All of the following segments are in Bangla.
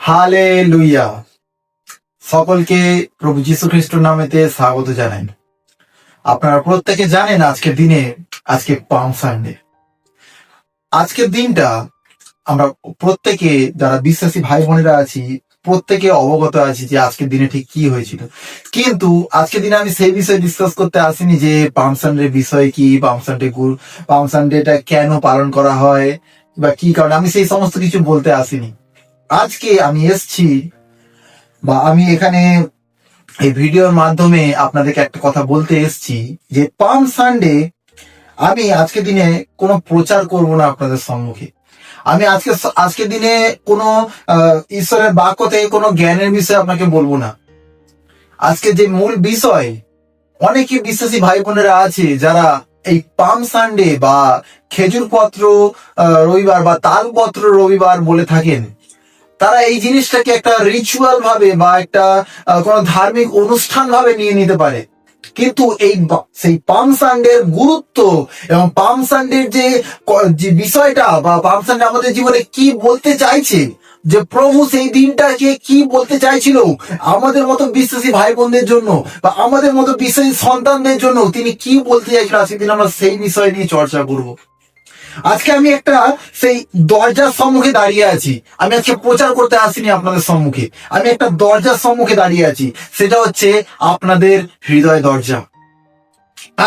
হালেলুয়া। সকলকে প্রভু যীশু খ্রিস্টের নামেতে স্বাগত জানাই। আপনারা প্রত্যেকে জানেন আজকের দিনে, আজকে পাম সানডে। আজকের দিনটা আমরা প্রত্যেকে যারা বিশ্বাসী ভাই বোনেরা আছি প্রত্যেকে অবগত আছি যে আজকের দিনে ঠিক কি হয়েছিল। কিন্তু আজকের দিনে আমি সেই বিষয়ে ডিসকাস করতে আসিনি যে পাম সানডে বিষয় কি, পাম সানডেটা কেন পালন করা হয় বা কি কারণে, আমি সেই সমস্ত কিছু বলতে আসিনি। আজকে আমি এসছি বা আমি এখানে এই ভিডিওর মাধ্যমে আপনাদেরকে একটা কথা বলতে এসছি যে পাম সানডে আমি আজকে দিনে কোনো প্রচার করব না আপনাদের সম্মুখে। আমি আজকের দিনে কোনো ঈশ্বরের বাক্য থেকে কোনো জ্ঞানের বিষয়ে আপনাকে বলবো না। আজকে যে মূল বিষয়, অনেকে বিশ্বাসী ভাই বোনেরা আছে যারা এই পাম সানডে বা খেজুর পত্র রবিবার বা তালপত্র রবিবার বলে থাকেন। তারা এই জিনিসটাকে একটা রিচুয়াল ভাবে বা একটা কোনো ধার্মিক অনুষ্ঠান ভাবে নিয়ে নিতে পারে। কিন্তু সেই পাম সানডের গুরুত্ব এবং পাম সানডের যে বিষয়টা বা পাম সানডে আমাদের জীবনে কি বলতে চাইছে, যে প্রভু সেই দিনটাকে কি বলতে চাইছিল আমাদের মতো বিশ্বাসী ভাই বোনদের জন্য বা আমাদের মতো বিশ্বাসী সন্তানদের জন্য, তিনি কি বলতে চাইছিল আজকের দিন আমরা সেই বিষয় নিয়ে চর্চা করব। আজকে আমি একটা সেই দরজার সম্মুখে দাঁড়িয়ে আছি। আমি আজকে প্রচার করতে আসিনি আপনাদের সম্মুখে, আমি একটা দরজার সম্মুখে দাঁড়িয়ে আছি, সেটা হচ্ছে আপনাদের হৃদয় দরজা।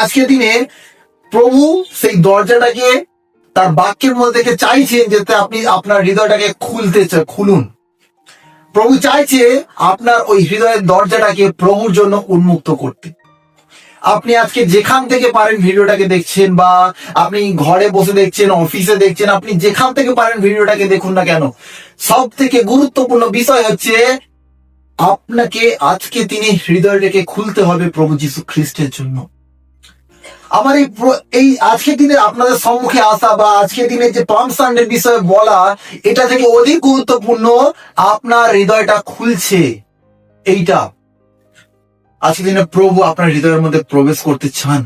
আজকে দিনে প্রভু সেই দরজাটাকে তার বাক্যের মধ্যে থেকে চাইছেন যাতে আপনি আপনার হৃদয়টাকে খুলুন। প্রভু চাইছে আপনার ওই হৃদয়ের দরজাটাকে প্রভুর জন্য উন্মুক্ত করতে। আপনি আজকে যেখান থেকে পারেন ভিডিওটাকে দেখছেন, বা আপনি ঘরে বসে দেখছেন, অফিসে দেখছেন, আপনি যেখান থেকে পারেন ভিডিওটাকে দেখুন না কেন, সব থেকে গুরুত্বপূর্ণ বিষয় হচ্ছে আপনাকে আজকে তিনি হৃদয়টাকে খুলতে হবে প্রভু যীশু খ্রিস্টের জন্য। আমার এই আজকের দিনে আপনাদের সম্মুখে আসা বা আজকের দিনে যে পাম সানডের বিষয়ে বলা, এটা থেকে অধিক গুরুত্বপূর্ণ আপনার হৃদয়টা খুলছে। এইটা আজকের দিনে প্রভু আপনার হৃদয়ের মধ্যে প্রবেশ করতে চান।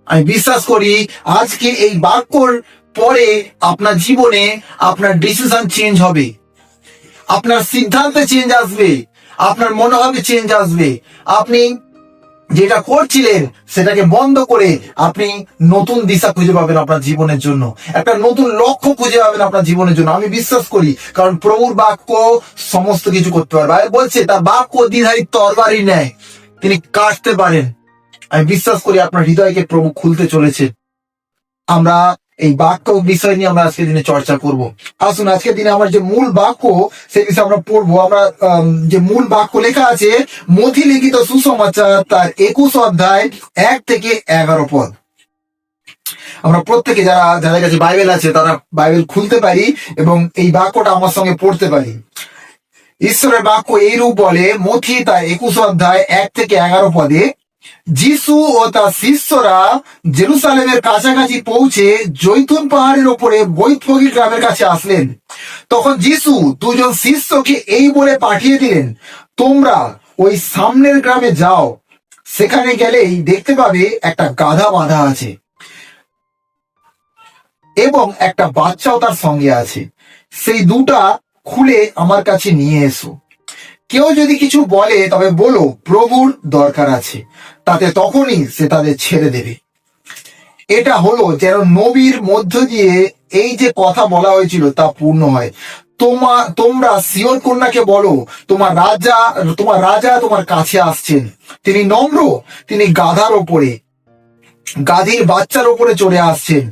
আমি বিশ্বাস করি আজকে এই বাক্যর পরে আপনার জীবনে আপনার ডিসিশন চেঞ্জ হবে, আপনার সিদ্ধান্তে চেঞ্জ আসবে, আপনার মনোভাবে চেঞ্জ আসবে। আপনি যেটা করছিলেন সেটাকে বন্ধ করে আপনি নতুন দিশা খুঁজে পাবেন আপনার জীবনের জন্য, একটা নতুন লক্ষ্য খুঁজে পাবেন আপনার জীবনের জন্য। আমি বিশ্বাস করি, কারণ প্রভুর বাক্য সমস্ত কিছু করতে পারে। বাইবেল বলছে তার বাক্য দ্বিধারী তরবারি নেয়, তিনি কাটতে পারেন। আমি বিশ্বাস করি আপনার হৃদয়কে প্রভু খুলতে চলেছে। আমরা এই বাক্য বিষয় নিয়ে আমরা আজকের দিনে চর্চা করব। আসুন আজকের দিনে আমার যে মূল বাক্য সেই বিষয়ে আমরা পড়বো। আমরা যে মূল বাক্য লেখা আছে মথি লিখিত সুসমাচার তার 21 অধ্যায় 1 থেকে 11 পদ। আমরা প্রত্যেকে যাদের কাছে বাইবেল আছে তারা বাইবেল খুলতে পারি এবং এই বাক্যটা আমার সঙ্গে পড়তে পারি। ঈশ্বরের বাক্য এইরূপ বলে, মথি তার 21 অধ্যায় 1 থেকে 11 পদে, যিশু ও তার শিষ্যরা জেরুসালেমের কাছাকাছি পৌঁছে জৈতুন পাহাড়ের ওপরে বৈতফগী গ্রামের কাছে আসলেন। তখন যিশু দুজন শিষ্যকে এই বলে পাঠিয়ে দিলেন, তোমরা ওই সামনের গ্রামে যাও, সেখানে গেলেই দেখতে পাবে একটা গাধা বাঁধা আছে এবং একটা বাচ্চাও তার সঙ্গে আছে। সেই দুটা খুলে আমার কাছে নিয়ে এসো। কেউ যদি কিছু বলে তবে বলো প্রভুর দরকার আছে, তাতে তখনই সে তাদের ছেড়ে দেবে। এটা হলো যেন নবীর মধ্য দিয়ে এই যে কথা বলা হয়েছিল তা পূর্ণ হয়। তোমরা সিয়ন কন্যাকে বলো, তোমার রাজা তোমার কাছে আসছেন। তিনি নম্র, তিনি গাধীর বাচ্চার ওপরে চড়ে আসছেন।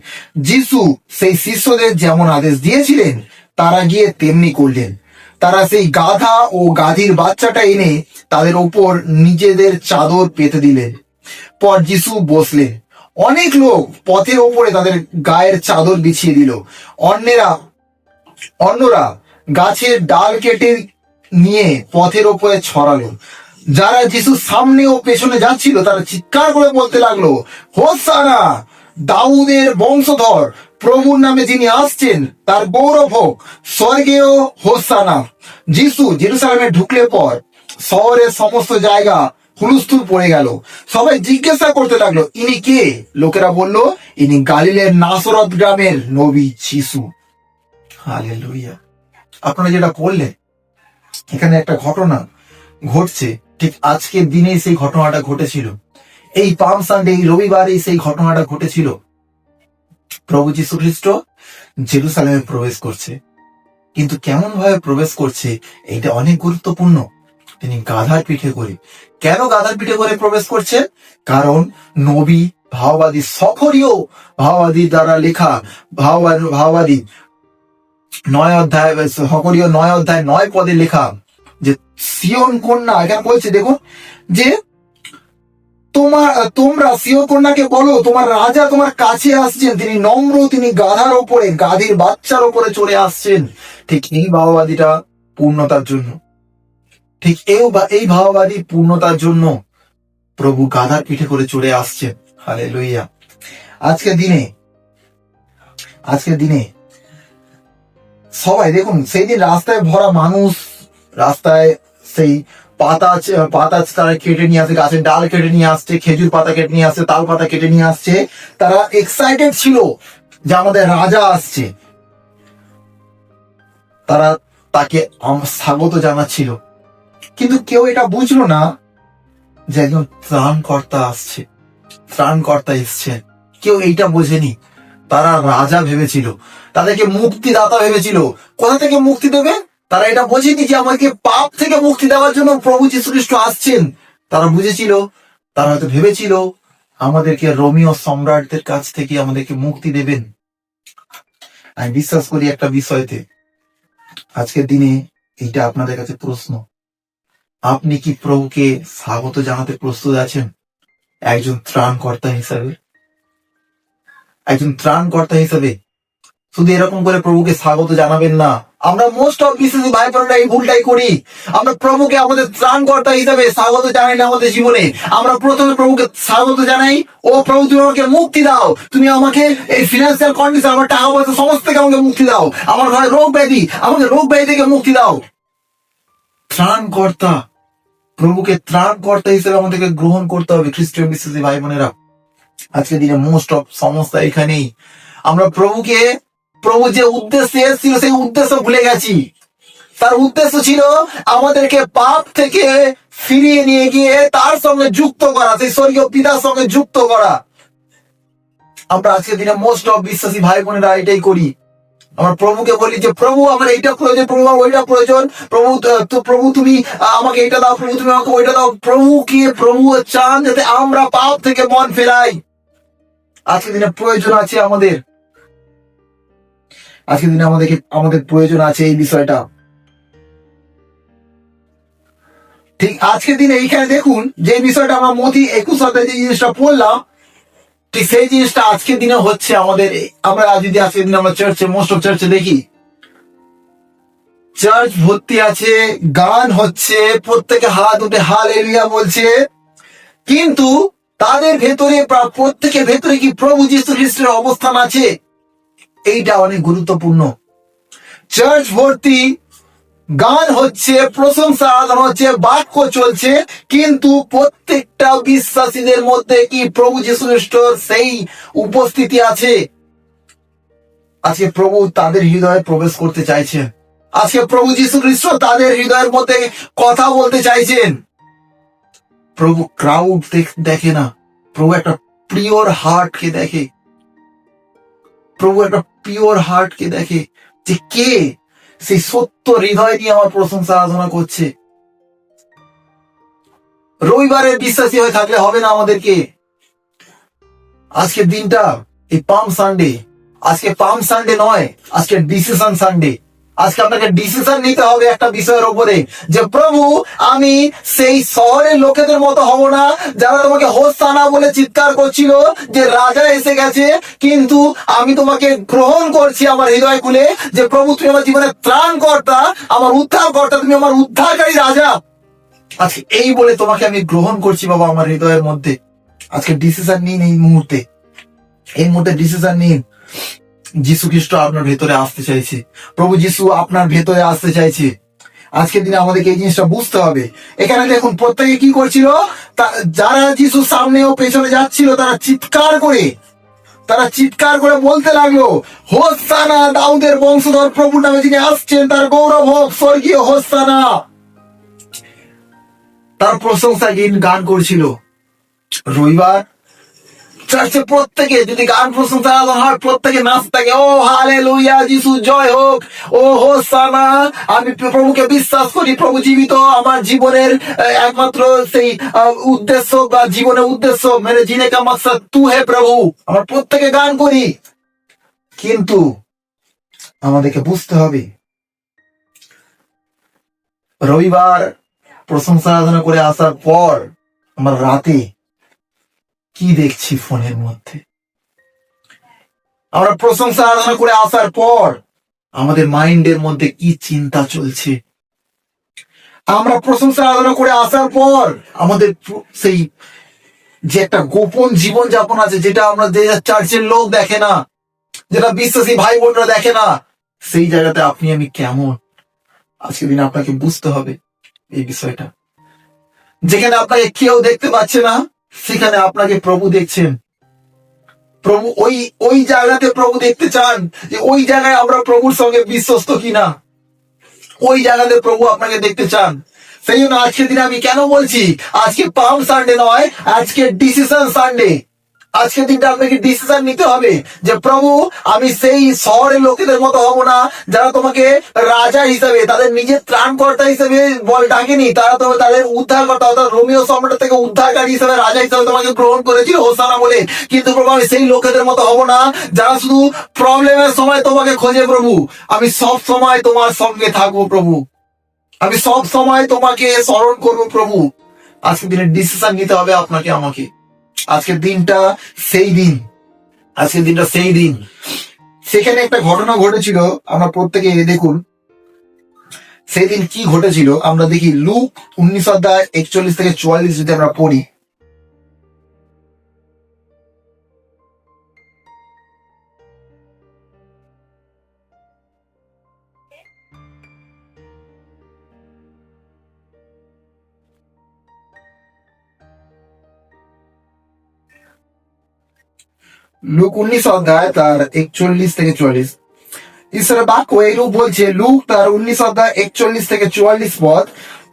যিশু সেই শিষ্যদের যেমন আদেশ দিয়েছিলেন তারা গিয়ে তেমনি করলেন। তারা সেই গাধা ও গাধীর বাচ্চাটা এনে তাদের ওপর নিজেদের চাদর পেতে দিলেন। পর যিশু বসলেন। অনেক লোক পথের ওপরে তাদের গায়ের চাদর বিছিয়ে দিল। অন্যরা গাছের ডাল কেটে নিয়ে পথের ওপরে ছড়ালো। যারা যিশুর সামনে ও পেছনে যাচ্ছিল তারা চিৎকার করে বলতে লাগলো, হোসানা, দাউদের বংশধর, প্রভুর নামে যিনি আসছেন তার গৌরব হোক, স্বর্গেও হোসানা। যিশু জেরুসালেমে ঢুকলে পর শহরের সমস্ত জায়গা হুলস্থুল পড়ে গেল। সবাই জিজ্ঞাসা করতে লাগলো, ইনি কে? লোকেরা বলল, ইনি গালিলের নাসরত গ্রামের নবী যিশু। হালেলুয়া। আপনারা যেটা পড়লেন এখানে একটা ঘটনা ঘটছে, ঠিক আজকের দিনেই সেই ঘটনাটা ঘটেছিল। এই পাম সানডে, এই রবিবারেই সেই ঘটনাটা ঘটেছিল। প্রভু যীশু খ্রিস্ট জেরুসালেমে প্রবেশ করছে, কিন্তু কেমন ভাবে প্রবেশ করছে এটা অনেক গুরুত্বপূর্ণ। তিনি গাধার পিঠে করে। কেন গাধার পিঠে করে প্রবেশ করছেন? কারণ নবী, ভাওবাদী, সফরীয় ভাওবাদী দ্বারা লেখা, ভাওবাদী 9 অধ্যায় 9 পদে লেখা যে সিয়ন কন্যা, এখানে বলছে দেখুন যে তোমরা সিয়ন কন্যাকে বলো তোমার রাজা তোমার কাছে আসছেন, তিনি নম্র, তিনি গাধার ওপরে, গাধীর বাচ্চার ওপরে চলে আসছেন। ঠিক এই ভাওবাদীটা পূর্ণতার জন্য, ঠিক এই ভাওবাদী পূর্ণতার জন্য প্রভু গাধার পিঠে করে চলে আসছেন। হালেলুয়া। আজকের দিনে সবাই দেখুন, সেই দিন রাস্তায় ভরা মানুষ, রাস্তায় সেই পাতা তারা কেটে নিয়ে আসছে, গাছের ডাল কেটে নিয়ে আসছে, খেজুর পাতা কেটে নিয়ে আসছে, তাল পাতা কেটে নিয়ে আসছে। তারা এক্সাইটেড ছিল যে আমাদের রাজা আসছে। তারা তাকে স্বাগত জানাচ্ছিল, কিন্তু কেউ এটা বুঝলো না যে একজন ত্রাণকর্তা আসছে, ত্রাণকর্তা এসছেন। কেউ এইটা বোঝেনি। তারা রাজা ভেবেছিল, তাদেরকে মুক্তিদাতা ভেবেছিল। কোথা থেকে মুক্তি দেবে? তারা এটা বোঝেনি যে আমাকে পাপ থেকে মুক্তি দেওয়ার জন্য প্রভু যীশু খ্রিস্ট আসছেন। তারা বুঝেছিল, তারা হয়তো ভেবেছিল আমাদেরকে রোমীয় সম্রাটদের কাছ থেকে আমাদেরকে মুক্তি দেবেন। আমি বিশ্বাস করি একটা বিষয়তে, আজকের দিনে এইটা আপনাদের কাছে প্রশ্ন, আপনি কি প্রভুকে স্বাগত জানাতে প্রস্তুত আছেন? একজন ত্রাণকর্তা হিসাবে, একজন ত্রাণকর্তা হিসাবে। শুধু এরকম করে প্রভুকে স্বাগত জানাবেন না। আমরা মোস্ট অফ বিশ্বাসী ভাই বোনেরা এই ভুলটাই করি। আমরা প্রভুকে আমাদের ত্রাণকর্তা হিসাবে স্বাগত জানাই না আমাদের জীবনে। আমরা প্রথমে প্রভুকে স্বাগত জানাই, ও প্রভু তুমি আমাকে মুক্তি দাও, তুমি আমাকে এই ফিনান্সিয়াল কন্ডিশন, আমার টাকা পয়সা সমস্ত থেকে আমাকে মুক্তি দাও, আমার ঘরে রোগ ব্যাধি, আমাকে রোগ ব্যাধি থেকে মুক্তি দাও। ত্রাণকর্তা, প্রভুকে ত্রাণকর্তা হিসেবে আমাদেরকে গ্রহণ করতে হবে। খ্রিস্টীয় বিশ্বাসী ভাই বোনেরা, আজকের দিনে মোস্ট অফ সমস্যা এখানেই। আমরা প্রভু যে উদ্দেশ্যে এসেছিল সেই উদ্দেশ্য ভুলে গেছি। তার উদ্দেশ্য ছিল আমাদেরকে পাপ থেকে ফিরিয়ে নিয়ে গিয়ে তার সঙ্গে যুক্ত করা, সেই স্বর্গীয় পিতার সঙ্গে যুক্ত করা। আমরা আজকের দিনে মোস্ট অফ বিশ্বাসী ভাই বোনেরা এটাই করি। আমরা প্রভুকে বলি যে প্রভু আমার এইটা প্রয়োজন, প্রভু আমার ওইটা প্রয়োজন, প্রভু তুমি আমাকে এটা দাও, প্রভু তুমি আমাকে ওইটা দাও। প্রভু চান যাতে আমরা পাপ থেকে মন ফেরাই। আজকের দিনে প্রয়োজন আছে আমাদের, আজকের দিনে আমাদের প্রয়োজন আছে এই বিষয়টা। ঠিক আজকের দিনে এইখানে দেখুন যে বিষয়টা আমরা মতি 21 অধ্যায়ে যে জিনিসটা পড়লাম, ঠিক সেই জিনিসটা আজকের দিনে হচ্ছে আমাদের। আমরা যদি আজকের দিনে আমরা চার্চে, মোস্ট অফ চার্চে দেখি চার্চ ভর্তি আছে, গান হচ্ছে, প্রত্যেকে হাত উঠে হালেলুয়া বলছে, কিন্তু তাদের ভেতরে, প্রত্যেকের ভেতরে কি প্রভু যীশু খ্রিস্টের অবস্থান আছে? এইটা অনেক গুরুত্বপূর্ণ। চার্চ ভর্তি, গান হচ্ছে, প্রশংসা আরাধনা হচ্ছে, বাক্য চলছে, কিন্তু প্রত্যেকটা বিশ্বাসীদের মধ্যে কি প্রভু যীশু খ্রিস্টর সেই উপস্থিতি আছে? আজকে প্রভু তাদের হৃদয়ে প্রবেশ করতে চাইছেন। আজকে প্রভু যীশু খ্রিস্ট তাদের হৃদয়ের মধ্যে কথা বলতে চাইছেন। প্রভু ক্রাউড দেখে না, প্রভু একটা পিওর হার্টকে দেখে। প্রভু একটা পিওর হার্টকে দেখে, যে কে সেই সত্য হৃদয় নিয়ে আমার প্রশংসা আরাধনা করছে। রবিবারের বিশ্বাসী হয়ে থাকলে হবে না আমাদেরকে। আজকের দিনটা এই পাম সানডে, আজকে পাম সানডে নয়, আজকে ডিসিশন সানডে। আজকে আপনাকে ডিসিশন নিতে হবে একটা বিষয়ের উপরে, যে প্রভু আমি সেই শহরের লোকেদের মতো হব না যারা তোমাকে হোসানা বলে চিৎকার করছিল যে রাজা এসে গেছে, কিন্তু আমি তোমাকে গ্রহণ করছি আমার হৃদয় খুলে, যে প্রভু তুমি আমার জীবনের ত্রাণকর্তা, আমার উদ্ধারকর্তা, তুমি আমার উদ্ধারকারী রাজা। আজকে এই বলে তোমাকে আমি গ্রহণ করছি বাবা আমার হৃদয়ের মধ্যে। আজকে ডিসিশন নিন, এই মুহূর্তে ডিসিশন নিন। যীশু খ্রিস্ট আপনার ভেতরে আসতে চাইছে, প্রভু যীশু আপনার ভেতরে আসতে চাইছে। আজকের দিনে আমাদেরকে এই জিনিসটা বুঝতে হবে। এখানে দেখুন প্রত্যেকে কি করছিল, যারা যীশুর সামনে ও পেছনে যাচ্ছিল তারা চিৎকার করে তারা চিৎকার করে বলতে লাগলো, হোসানা, দাউদের বংশধর প্রভু নামে যিনি আসছেন তার গৌরব হোক, স্বর্গীয় হোসানা। তার প্রশংসা গান করছিল। রবিবার চার্চে প্রত্যেকে যদি গান প্রশংসা হয়, প্রত্যেকে নাচতে থাকে, ও হালেলুয়া, যিশু জয় হোক, ও হোসানা, আমি প্রভুকে বিশ্বাস করি, প্রভু জীবিত, আমার জীবনের একমাত্র সেই উদ্দেশ্য বা জীবনের উদ্দেশ্য মেরে জিনে কা মাকসাদ তু হে প্রভু, আমরা প্রত্যেকে গান করি। কিন্তু আমাদেরকে বুঝতে হবে, রবিবার প্রশংসা আরাধনা করে আসার পর আমরা রাতে কি দেখছি ফোনের মধ্যে? আমরা প্রশংসা আরাধনা করে আসার পর আমাদের মাইন্ডের মধ্যে কি চিন্তা চলছে? আমরা প্রশংসা আরাধনা করে আসার পর আমাদের সেই যে একটা গোপন জীবন যাপন আছে, যেটা আমরা চার্চের লোক দেখে না, যেটা বিশ্বাসী ভাই বোনরা দেখে না, সেই জায়গাতে আপনি আমি কেমন? আজকের দিনে আপনাকে বুঝতে হবে এই বিষয়টা। যেখানে আপনাকে কেউ দেখতে পাচ্ছে না, সেখানে আপনাকে প্রভু দেখছেন। প্রভু ওই জায়গাতে প্রভু দেখতে চান যে ওই জায়গায় আমরা প্রভুর সঙ্গে বিশ্বস্ত কিনা, ওই জায়গাতে প্রভু আপনাকে দেখতে চান। সেই জন্য আজকের দিনে আমি কেন বলছি আজকে পাম সানডে নয়, আজকে ডিসিশন সানডে। আজকের দিনটা আপনাকে ডিসিশন নিতে হবে যে প্রভু, আমি সেই শহরের লোকেদের মতো হব না যারা তোমাকে রাজা হিসেবে, তাদের নিজের ত্রাণকর্তা হিসেবে ডাকেনি, তারা তো তাদের উদ্ধারকর্তা অর্থাৎ রোমিও সম্রাট থেকে উদ্ধারকারী হিসেবে, রাজা হিসেবে তোমাকে গ্রহণ করেছিল হোসানা বলে। কিন্তু প্রভু, আমি সেই লোকেদের মতো হব না যারা শুধু প্রবলেমের সময় তোমাকে খোঁজে। প্রভু, আমি সব সময় তোমার সঙ্গে থাকবো প্রভু, আমি সব সময় তোমাকে স্মরণ করবো প্রভু। আজকের দিনে ডিসিশন নিতে হবে আপনাকে আমাকে। আজকের দিনটা সেই দিন, আজকের দিনটা সেই দিন। সেখানে একটা ঘটনা ঘটেছিল, আমরা প্রত্যেকে দেখুন সেই দিন কি ঘটেছিল। আমরা দেখি লুক 19:41 থেকে 44 যদি আমরা পড়ি। লুক 19 অধ্যায় তার 41 থেকে 44 ঈশ্বরের বাক্য এইরূপ বলছে। লুক তার 19 অধ্যায় 41 থেকে 44 পদ।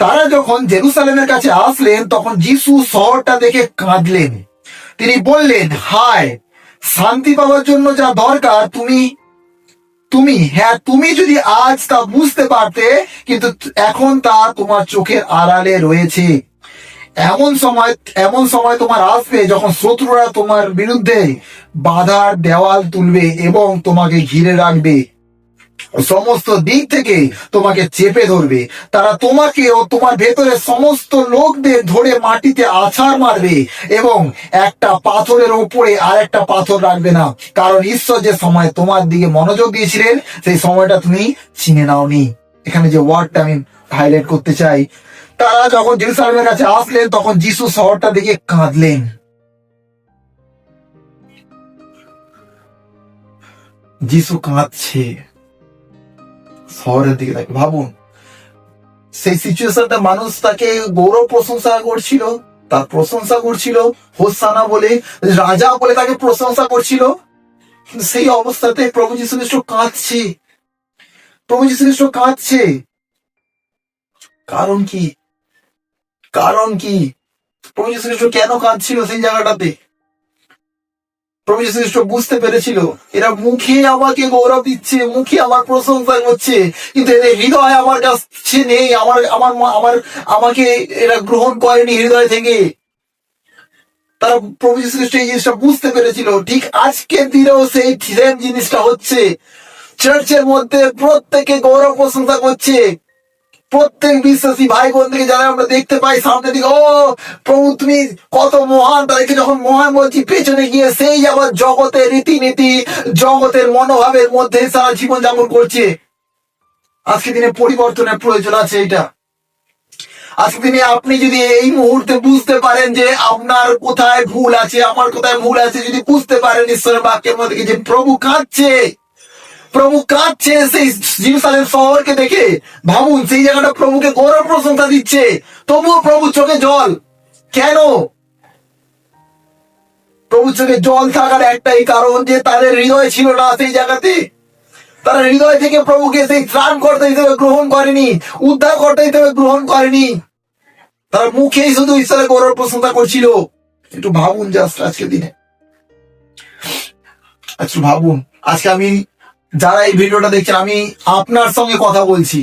তারা যখন জেরুসালেমের কাছে আসলেন, তখন যিশু শহরটা দেখে কাঁদলেন। তিনি বললেন, হায়, শান্তি পাওয়ার জন্য যা দরকার তুমি যদি আজ তা বুঝতে পারতে, কিন্তু এখন তা তোমার চোখের আড়ালে রয়েছে। এমন সময় তোমার আসবে যখন শত্রুরা তোমার বিরুদ্ধে বাধার দেওয়াল তুলবে এবং তোমাকে ঘিরে রাখবে, সমস্ত দিক থেকে তোমাকে চেপে ধরবে। তারা তোমাকে ও তোমার ভেতরে সমস্ত লোকদের ধরে মাটিতে আছাড় মারবে এবং একটা পাথরের উপরে আর একটা পাথর রাখবে না, কারণ ঈশ্বর যে সময় তোমার দিকে মনোযোগ দিয়েছিলেন সেই সময়টা তুমি চিনে নাওনি। এখানে যে ওয়ার্ডটা আমি হাইলাইট করতে চাই, তারা যখন জেরুসালেমের কাছে আসলেন, তখন যিশু শহরটা দেখে কাঁদলেন। যিশু কাঁদছে শহরের দিকে তাকে। ভাবুন সেই সিচুয়েশনটা, মানুষ তাকে গৌরব প্রশংসা করছিল, তার প্রশংসা করছিল হোসানা বলে, রাজা বলে তাকে প্রশংসা করছিল। কিন্তু সেই অবস্থাতে প্রভু যীশু খ্রিস্ট কাঁদছে। প্রভু যীশু খ্রিস্ট কাঁদছে। কারণ কি? কারণ কি? প্রভু যীশু খ্রিস্ট কেন কাঁদছিল সেই জায়গাটাতে? প্রভু যীশু খ্রিস্ট বুঝতে পেরেছিল এরা মুখে আমাকে গৌরব দিচ্ছে, মুখে আমার প্রশংসা করছে, কিন্তু এদের হৃদয় আমার কাছে নেই, আমাকে এরা গ্রহণ করেনি হৃদয় থেকে। তারা প্রভু যীশু খ্রিস্ট এই জিনিসটা বুঝতে পেরেছিল। ঠিক আজকের দিনেও সেই সেম জিনিসটা হচ্ছে। চার্চের মধ্যে প্রত্যেকে গৌরব প্রশংসা করছে, প্রত্যেক বিশ্বাসী ভাই বোন থেকে যারা আমরা দেখতে পাই সামনে দিকে, ও প্রভু তুমি কত মহান, তাদেরকে যখন মহান বলছি, পেছনে গিয়ে সেই আবার জগতের রীতিনীতি, জগতের মনোভাবের মধ্যে সারা জীবন যাপন করছে। আজকে দিনে পরিবর্তনের প্রয়োজন আছে। এটা আজকে দিনে আপনি যদি এই মুহূর্তে বুঝতে পারেন যে আপনার কোথায় ভুল আছে, আমার কোথায় ভুল আছে, যদি বুঝতে পারেন ঈশ্বরের বাক্যের মধ্যে যে প্রভু কাঁদছে, প্রভু কাঁদছে সেই জেরুসালেম শহরকে দেখে। ভাবুন সেই জায়গাটা প্রভুকে গৌরব প্রশংসা দিচ্ছে, তবুও প্রভু চোখে জল কেন? প্রভুর চোখে জল থাকার একটাই কারণ যে তাদের হৃদয় ছিল না সেই জায়গাতে। তারা হৃদয় থেকে প্রভুকে সেই ত্রাণকর্তা হিসেবে গ্রহণ করেনি, উদ্ধারকর্তা হিসেবে গ্রহণ করেনি। তারা মুখেই শুধু ঈশ্বরের গৌরব প্রশংসা করছিল। একটু ভাবুন জাস্ট আজকে দিনে, একটু ভাবুন। আজকে আমি, যারা এই ভিডিওটা দেখছেন, আমি আপনার সঙ্গে কথা বলছি।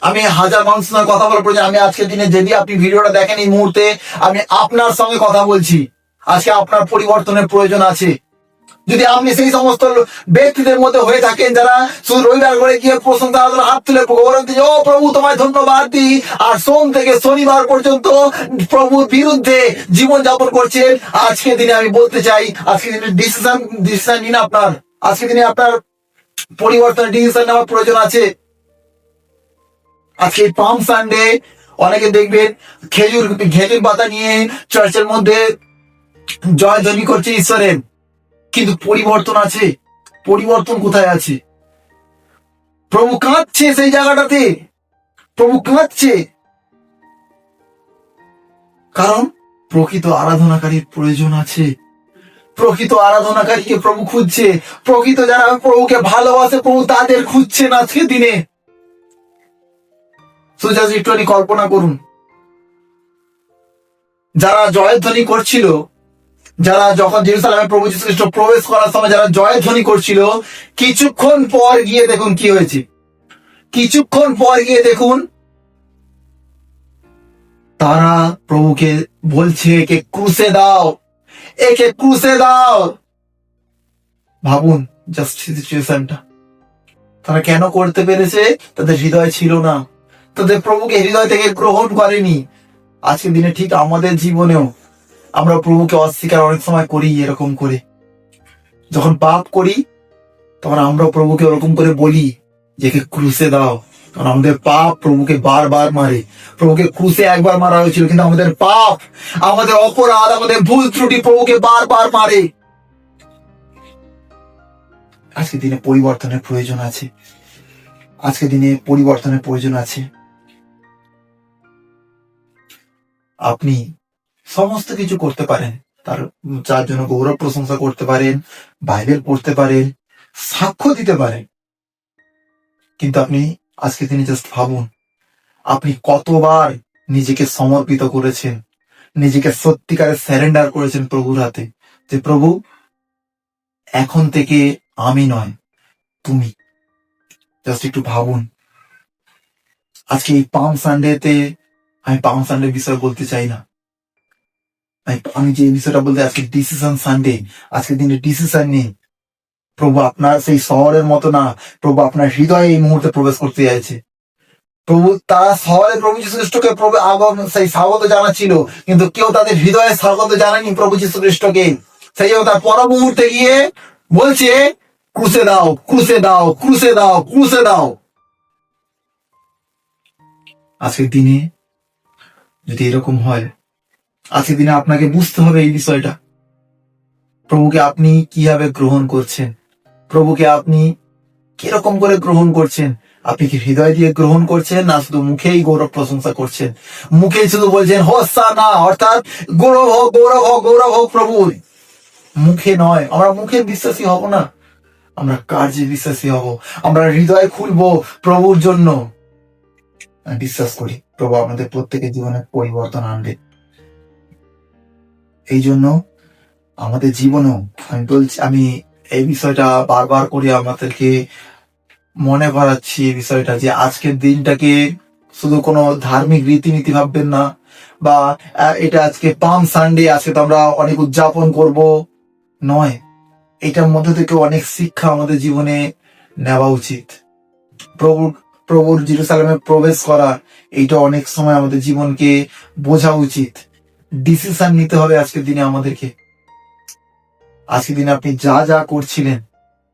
আমি হাজার মানুষের সঙ্গে কথা বলার প্রয়োজন, আমি আজকের দিনে যদি আপনি ভিডিওটা দেখেন এই মুহূর্তে, আমি আপনার সঙ্গে কথা বলছি। আজকে আপনার পরিবর্তনের প্রয়োজন আছে। যদি আপনি সেই সমস্ত ব্যক্তিদের মধ্যে হয়ে থাকেন যারা শুধু রবিবার করে গিয়ে প্রশংসা হাত তুলে গৌরব দিয়ে ও প্রভু তোমায় ধন্যবাদ দিই, আর সোম থেকে শনিবার পর্যন্ত প্রভুর বিরুদ্ধে জীবন যাপন করছেন, আজকে দিনে আমি বলতে চাই, আজকে দিনে ডিসিশন নিন আপনার। আজকে দিনে আপনার পরিবর্তনের ডিসিশন নেওয়ার প্রয়োজন আছে। আজকে পাম সানডে অনেকে দেখবেন খেজুর পাতা নিয়ে চার্চের মধ্যে জয়ধ্বনি করছে ঈশ্বরের, কিন্তু পরিবর্তন আছে? পরিবর্তন কোথায় আছে? প্রভু কাঁদছে সেই জায়গাটাতে, প্রভু কাঁদছে। কারণ প্রকৃত আরাধনাকারীর প্রয়োজন আছে। প্রকৃত আরাধনাকারীকে প্রভু খুঁজছে। প্রকৃত যারা প্রভুকে ভালোবাসে প্রভু তাদের খুঁজছেন আজকে দিনে। সুজাস একটুখানি কল্পনা করুন, যারা জয়ধ্বনি করছিল, যারা যখন জেরুসালেমে প্রভু যীশু খ্রিস্ট প্রবেশ করার সময় যারা জয়ধ্বনি করছিল, কিছুক্ষণ পর গিয়ে দেখুন কি হয়েছে। কিছুক্ষণ পর গিয়ে দেখুন তারা প্রভুকে বলছে একে ক্রুশে দাও, একে ক্রুশে দাও। ভাবুন জাস্ট সিচুয়েশনটা। তারা কেন করতে পেরেছে? তাদের হৃদয় ছিল না, তাদের প্রভুকে হৃদয় থেকে গ্রহণ করেনি। আজকের দিনে ঠিক আমাদের জীবনেও আমরা প্রভুকে অস্বীকার অনেক সময় করি। এরকম করে যখন পাপ করি তখন আমরা প্রভুকে ওরকম করে বলি যে ক্রুশে দাও, কারণ আমাদের পাপ প্রভুকে বারবার মারে। প্রভুকে ক্রুশে একবার মারা হয়েছিল, কিন্তু আমাদের পাপ, আমাদের অপরাধ, আমাদের ভুল ত্রুটি প্রভুকে বারবার মারে। আজকে দিনে পরিবর্তনের প্রয়োজন আছে। আজকে দিনে পরিবর্তনের প্রয়োজন আছে। আপনি সমস্ত কিছু করতে পারেন, যার জন্য গৌরব প্রশংসা করতে পারেন, বাইবেল পড়তে পারেন, সাক্ষ্য দিতে পারেন, কিন্তু আপনি আজকে দিনে জাস্ট ভাবুন আপনি কতবার নিজেকে সমর্পিত করেছেন, নিজেকে সত্যিকারে স্যারেন্ডার করেছেন প্রভুর হাতে, যে প্রভু এখন থেকে আমি নয় তুমি। জাস্ট একটু ভাবুন। আজকে এই পাম সানডেতে আমি পাম সানডে বিষয় বলতে চাই না, আমি যে বিষয়টা বলতে, আজকে ডিসিশন সানডে। আজকে দিনে ডিসিশন নিন। প্রভু আপনার সেই শহরের মতো না, প্রভু আপনার হৃদয়ে এই মুহূর্তে প্রবেশ করতে চাইছে। প্রভু তারা শহরে প্রভু যীশু খ্রিস্টকে প্রভু আগম সেই স্বাগত জানাচ্ছিল, কিন্তু কেউ তাদের হৃদয়ে স্বাগত জানায়নি প্রভু যীশু খ্রিস্টকে। সেই জন্য তার পর মুহূর্তে গিয়ে বলছে ক্রুশে দাও, ক্রুশে দাও, ক্রুশে দাও, ক্রুশে দাও। আজকের দিনে যদি এরকম হয়, আজকের দিনে আপনাকে বুঝতে হবে এই বিষয়টা। প্রভুকে আপনি কিভাবে গ্রহণ করছেন, প্রভুকে আপনি কিরকম করে গ্রহণ করছেন? আপনি কি হৃদয় দিয়ে গ্রহণ করছেন, না শুধু মুখেই গৌরব প্রশংসা করছেন? মুখেই শুধু বলছেন হোসানা, অর্থাৎ গৌরব হোক, গৌরব হোক, গৌরব হোক প্রভুর। মুখে নয়। আমরা মুখে বিশ্বাসী হব না, আমরা কার্যে বিশ্বাসী হব। আমরা হৃদয় খুলবো প্রভুর জন্য। বিশ্বাস করি প্রভু আমাদের প্রত্যেকের জীবনে পরিবর্তন আনবে। এই জন্য আমাদের জীবনেও আমি বলছি, আমি এই বিষয়টা বারবার করে আমাদেরকে মনে করাচ্ছি এই বিষয়টা, যে আজকের দিনটাকে শুধু কোনো ধার্মিক রীতিনীতি ভাববেন না, বা এটা আজকে পাম সানডে, আজকে তো আমরা অনেক উদযাপন করব, নয়। এটার মধ্যে থেকে অনেক শিক্ষা আমাদের জীবনে নেওয়া উচিত। প্রভুর জেরুসালেমে প্রবেশ করা, এইটা অনেক সময় আমাদের জীবনকে বোঝা উচিত। ডিসিশন নিতে হবে আজকের দিনে আমাদেরকে। আজকের দিনে আপনি যা যা করছিলেন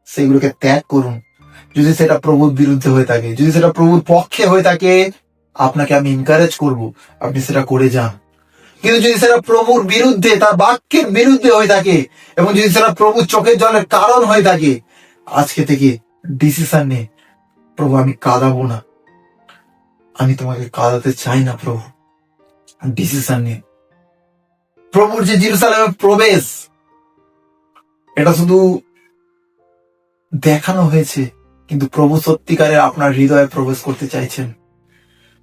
সেগুলোকে ত্যাগ করুন। যদি সেটা প্রভুর বিরুদ্ধে হয়ে থাকে, যদি সেটা প্রভুর পক্ষে হয়ে থাকে, আপনাকে আমি এনকারেজ করব আপনি সেটা করে যান। কিন্তু যদি সেটা প্রভুর বিরুদ্ধে, তার বাক্যের বিরুদ্ধে হয়ে থাকে, এবং যদি সেটা প্রভুর চোখের জলের কারণ হয়ে থাকে, আজকে থেকে ডিসিশন নে, প্রভু আমি কাঁদাবো না, আমি তোমাকে কাঁদাতে চাই না প্রভু। ডিসিশন নে। প্রভুর যে জেরুসালেমে প্রবেশ, এটা শুধু দেখানো হয়েছে, কিন্তু প্রভু সত্যিকারের আপনার হৃদয়ে প্রবেশ করতে চাইছেন।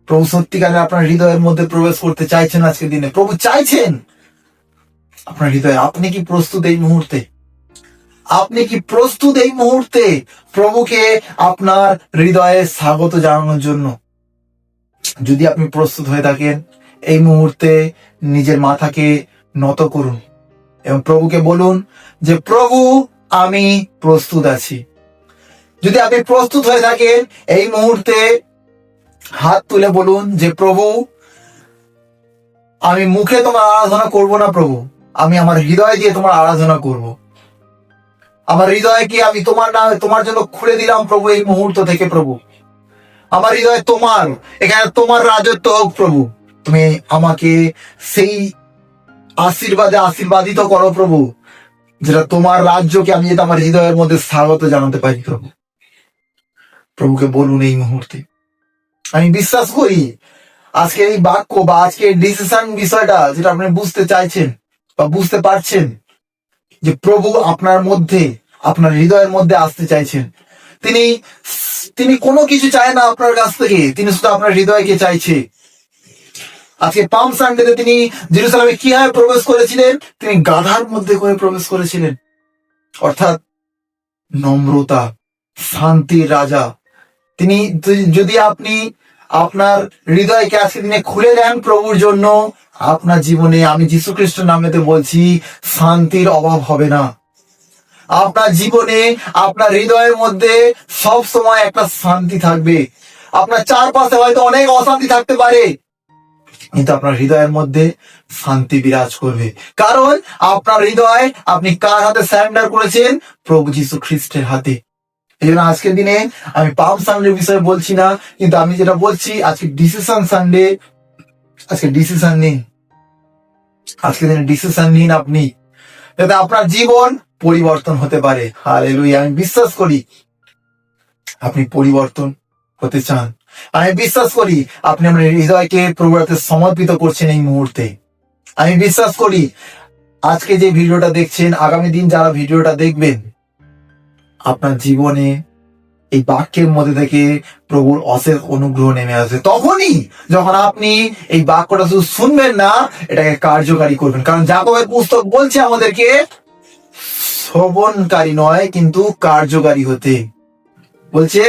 প্রভু সত্যিকারের আপনার হৃদয়ের মধ্যে প্রবেশ করতে চাইছেন। আজকের দিনে প্রভু চাইছেন আপনার হৃদয়ে। আপনি কি প্রস্তুত এই মুহূর্তে? আপনি কি প্রস্তুত এই মুহূর্তে প্রভুকে আপনার হৃদয়ে স্বাগত জানানোর জন্য? যদি আপনি প্রস্তুত হয়ে থাকেন, এই মুহূর্তে নিজের মাথাকে নত করুন এবং প্রভুকে বলুন যে প্রভু, আমি প্রস্তুত আছি। যদি আপনি প্রস্তুত হয়ে থাকেন, এই মুহূর্তে হাত তুলে বলুন যে প্রভু, আমি মুখে তোমার আরাধনা করব না প্রভু, আমি আমার হৃদয় দিয়ে তোমার আরাধনা করব। আমার হৃদয়কে আমি তোমার জন্য খুলে দিলাম প্রভু। এই মুহূর্ত থেকে প্রভু, আমার হৃদয় তোমার, এখানে তোমার রাজত্ব হোক প্রভু। তুমি আমাকে সেই আশীর্বাদে আশীর্বাদিত করো প্রভু, যেটা তোমার রাজ্যকে আমি যাতে আমার হৃদয়ের মধ্যে স্বাগত জানাতে পারি প্রভু। প্রভুকে বলুন এই মুহূর্তে। আমি বিশ্বাস করি আজকে এই বাক্য বা আজকে ডিসিশন বিষয়টা যেটা আপনি বুঝতে চাইছেন বা বুঝতে পারছেন, যে প্রভু আপনার মধ্যে, আপনার হৃদয়ের মধ্যে আসতে চাইছেন। তিনি তিনি কোনো কিছু চায় না আপনার কাছ থেকে, তিনি শুধু আপনার হৃদয়কে চাইছে। আজকে পাম সানডেতে তিনি জেরুজালেমে কিভাবে প্রবেশ করেছিলেন? তিনি গাধার মধ্যে করে প্রবেশ করেছিলেন, অর্থাৎ নম্রতা, শান্তির রাজা তিনি। যদি আপনি আপনার হৃদয়কে আজকে দিনে খুলে দেন প্রভুর জন্য, আপনার জীবনে, আমি যীশু খ্রিস্টের নামেতে বলছি, শান্তির অভাব হবে না। আপনার জীবনে, আপনার হৃদয়ের মধ্যে সব সময় একটা শান্তি থাকবে। আপনার চারপাশে হয়তো অনেক অশান্তি থাকতে পারে, কিন্তু আপনার হৃদয়ের মধ্যে শান্তি বিরাজ করবে। কারণ আপনার হৃদয় আপনি কার হাতে সারেন্ডার করেছেন? প্রভু যীশু খ্রিস্টের হাতে। এই জন্য আজকের দিনে আমি পাম সানডের বিষয়ে বলছি না, কিন্তু আমি যেটা বলছি, আজকে ডিসিশন সানডে। আজকে ডিসিশন নিন, আজকের দিনে ডিসিশন নিন আপনি, যাতে আপনার জীবন পরিবর্তন হতে পারে। হালেলুয়া। আমি বিশ্বাস করি আপনি পরিবর্তন হতে চান। আমি বিশ্বাস করি আপনি আপনার হৃদয়কে প্রভুর হাতে সমর্পিত করছেন এই মুহূর্তে। আমি বিশ্বাস করি আজকে যে ভিডিওটা দেখছেন, আগামী দিন যারা ভিডিওটা দেখবেন, আপনার জীবনে এই বাক্যের মধ্যে থেকে প্রভুর অশেষ অনুগ্রহ নেমে আসবে। তখনই যখন আপনি এই বাক্যটা শুধু শুনবেন না, এটাকে কার্যকারী করবেন। কারণ যাকবের পুস্তক বলছে আমাদেরকে শ্রবণকারী নয়, কিন্তু কার্যকারী হতে বলছে।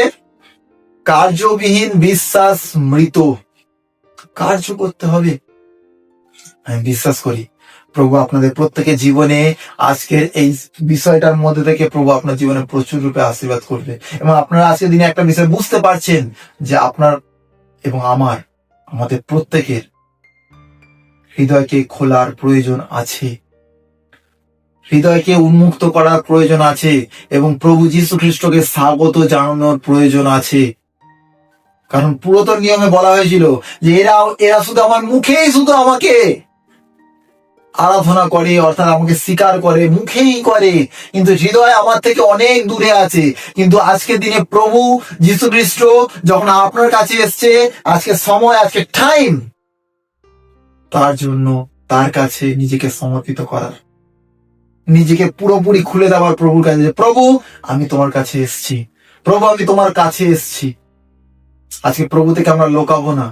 কার্যবিহীন বিশ্বাস মৃত। কার্য করতে হবে। আমি বিশ্বাস করি প্রভু আপনাদের প্রত্যেকের জীবনে আজকের এই বিষয়টার মধ্যে থেকে প্রভু আপনার জীবনে প্রচুর রূপে আশীর্বাদ করবে। এবং আপনারা আজকের দিনে একটা বিষয় বুঝতে পারছেন যে আপনার এবং আমাদের প্রত্যেকের হৃদয়কে খোলার প্রয়োজন আছে, হৃদয়কে উন্মুক্ত করার প্রয়োজন আছে, এবং প্রভু যীশু খ্রিস্টকে স্বাগত জানানোর প্রয়োজন আছে। কারণ পুরাতন নিয়মে বলা হয়েছিল যে এরা শুধু আমার মুখেই শুধু আমাকে আরাধনা করে, অর্থাৎ আমাকে স্বীকার করে, মুখেই করে, কিন্তু হৃদয় আমার থেকে অনেক দূরে আছে। কিন্তু আজকের দিনে প্রভু যীশু খ্রিস্ট যখন আপনার কাছে এসছে, আজকে সময়, আজকে টাইম তার জন্য, তার কাছে নিজেকে সমর্পিত করার, নিজেকে পুরোপুরি খুলে দেওয়ার প্রভুর কাছে। প্রভু, আমি তোমার কাছে এসছি, প্রভু আমি তোমার কাছে এসছি। আজকে প্রভু থেকে আমরা লোকাবো না,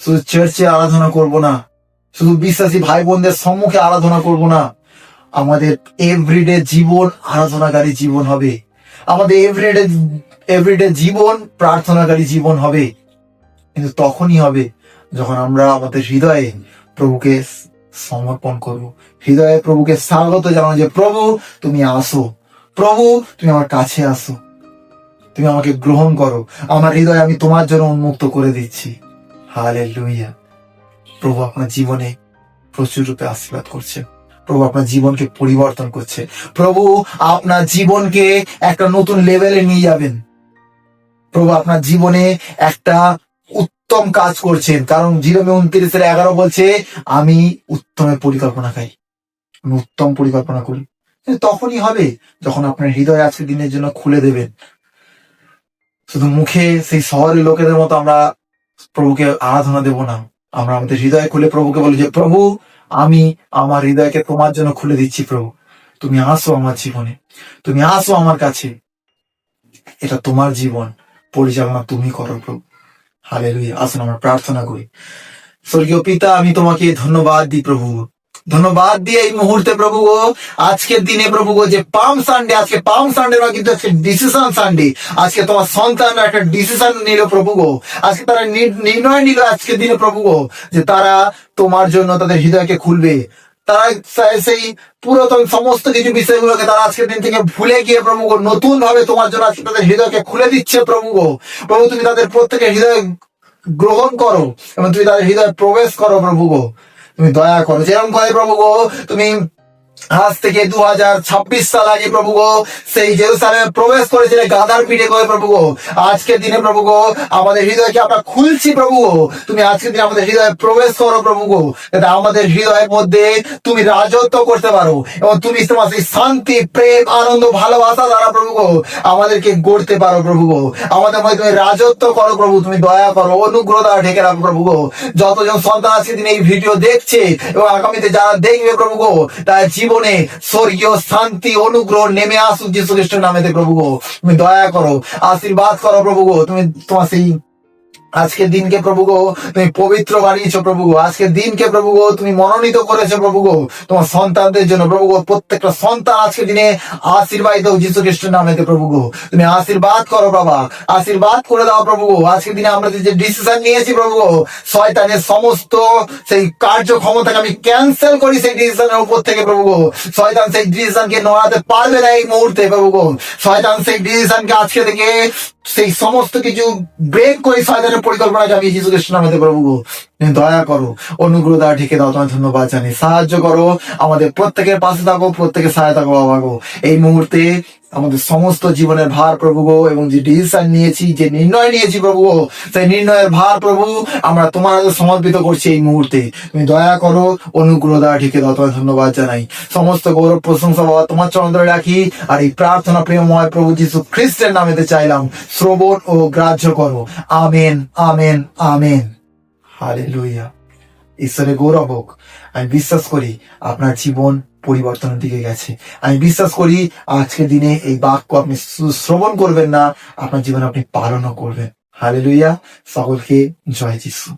শুধু চার্চে আরাধনা করব না, শুধু বিশ্বাসী ভাই বোনদের সম্মুখে আরাধনা করব না, আমাদের এভরিডে জীবন আরাধনাকারী জীবন হবে। আমাদের এভরিডে জীবন প্রার্থনাকারী জীবন হবে। কিন্তু তখনই হবে যখন আমরা আমাদের হৃদয়ে প্রভুকে সমর্পণ করব, হৃদয়ে প্রভুকে স্বাগত জানাবো যে প্রভু তুমি আসো, প্রভু তুমি আমার কাছে আসো, তুমি আমাকে গ্রহণ করো, আমার হৃদয় আমি তোমার জন্য উন্মুক্ত করে দিচ্ছি। হালেলুয়া। প্রভু আপনার জীবনে প্রচুর রূপে আশীর্বাদ করছে, প্রভু আপনার জীবনকে পরিবর্তন করছে, প্রভু আপনার জীবনকে একটা নতুন লেভেলে নিয়ে যাবেন। প্রভু আপনার জীবনে একটা উত্তম কাজ করছেন। কারণ জিরোমে 29:11 বলছে, আমি উত্তমের পরিকল্পনাকারী, আমি উত্তম পরিকল্পনা করি। তখনই হবে যখন আপনার হৃদয় আজকের দিনের জন্য খুলে দেবেন। শুধু মুখে সেই শহরের লোকেদের মতো আমরা প্রভুকে আরাধনা দেব না, আমরা আমাদের হৃদয় খুলে প্রভুকে বলি যে প্রভু আমি আমার হৃদয়কে তোমার জন্য খুলে দিচ্ছি। প্রভু তুমি আসো আমার জীবনে, তুমি আসো আমার কাছে। এটা তোমার জীবন, পরিচালনা তুমি করো প্রভু। হালেলুয়া। আসুন আমরা প্রার্থনা করি। স্বর্গীয় পিতা, আমি তোমাকে ধন্যবাদ দিই প্রভু, ধন্যবাদ দিয়ে এই মুহূর্তে প্রভু গো, আজকের দিনে প্রভু গো, যে পাম সানডে, আজকে পাম সানডে নয়, কিন্তু আজকে ডিসিশন সানডে। আজকে তোমার সন্তানরা একটা ডিসিশন নিল প্রভু গো, আজকে তারা নির্ণয় নিল আজকের দিনে প্রভু গো, যে তারা তোমার জন্য তাদের হৃদয়কে খুলবে। তারা সেই পুরাতন সমস্ত কিছু বিষয়গুলোকে তারা আজকের দিন থেকে ভুলে গিয়ে প্রভু গো, নতুন ভাবে তোমার জন্য আজকে তাদের হৃদয়কে খুলে দিচ্ছে প্রভু গো। প্রভু, তুমি তাদের প্রত্যেকের হৃদয় গ্রহণ করো এবং তুমি তাদের হৃদয়ে প্রবেশ করো প্রভু গো। তুমি দয়া করো, যেরকম করে প্রভু গো তুমি আজ থেকে 2026 সাল আগে প্রভু গো সেই জেরুসালেমে প্রবেশ করেছিলে গাধার পিঠে করে প্রভু গো, আজকের দিনে প্রভু গো আমাদের হৃদয়কে আমরা খুলছি প্রভু গো। তুমি আজকের দিনে আমাদের হৃদয়ে প্রবেশ করো প্রভু গো, যাতে আমাদের হৃদয়ের মধ্যে তুমি রাজত্ব করতে পারো এবং তুমি তোমার সেই শান্তি, প্রেম, আনন্দ, ভালোবাসা দ্বারা প্রভু গো আমাদেরকে গড়তে পারো প্রভু গো। আমাদের মধ্যে তুমি রাজত্ব করো প্রভু, তুমি দয়া করো, অনুগ্রহ দ্বারা ঢেকে রাখো প্রভু গো। যতজন সন্তান আজকের দিনে এই ভিডিও দেখছে এবং আগামীতে যারা দেখবে প্রভু গো, তার জীবনে স্বর্গীয় শান্তি, অনুগ্রহ নেমে আসুক যীশু খ্রিস্টের নামেতে প্রভু গো। তুমি দয়া করো, আশীর্বাদ করো প্রভু গো। তুমি তোমার সেই আজকের দিনকে প্রভু গো তুমি পবিত্র বানিয়েছো প্রভু গো, আজকের দিনকে প্রভু গো তুমি মনোনীত করেছো প্রভু গো তোমার সন্তানদের জন্য প্রভু গো। প্রত্যেকটা সন্তান আজকের দিনে আশীর্বাদিত হোক যীশু খ্রিস্টের নামেতে প্রভু গো। তুমি আশীর্বাদ করো বাবা, আশীর্বাদ করে দাও প্রভু গো। আজকের দিনে আমরা যে ডিসিশন নিয়েছি প্রভু গো, শয়তানের সমস্ত সেই কার্যক্ষমতাকে আমি ক্যান্সেল করি সেই ডিসিশনের উপর থেকে প্রভু গো। শয়তান সেই ডিসিশনকে নড়াতে পারবে না এই মুহূর্তে প্রভু গো। শয়তান সেই ডিসিশনকে আজকে থেকে সেই সমস্ত কিছু ব্রেক করে শয়তানের পরিকল্পনাকে আমি যীশু খ্রিস্টের নামে প্রভু গো দয়া করো, অনুগ্রহ দ্বারা ঢেকে দাও। তোমায় ধন্যবাদ জানি, সাহায্য করো, আমাদের প্রত্যেকের পাশে থাকো, প্রত্যেকের সহায়তা করো বাবা গো। এই মুহূর্তে আমাদের সমস্ত জীবনের ভার প্রভু গো, এবং যে ডিসিশন নিয়েছি, যে নির্ণয় নিয়েছি প্রভু গো, সেই নির্ণয়ের ভার প্রভু আমরা তোমার হাতে সমর্পিত করছি এই মুহূর্তে। তুমি দয়া করো, অনুগ্রহ দ্বারা ঢেকে দাও। তোমায় ধন্যবাদ জানাই, সমস্ত গৌরব প্রশংসা বাবা তোমার চরণ ধরে রাখি। আর এই প্রার্থনা প্রেমময় প্রভু যীশু খ্রিস্টের নামেতে চাইলাম, শ্রবণ ও গ্রাহ্য করো। Amen, amen, amen. হালেলুয়া। ঈশ্বরের গৌরব হোক। আমি বিশ্বাস করি আপনার জীবন পরিবর্তনের দিকে গেছে। আমি বিশ্বাস করি আজকের দিনে এই বাক্য আপনি শ্রবণ করবেন না, আপনার জীবন আপনি পালনও করবেন। হালেলুয়া। সকলকে জয় যিশু।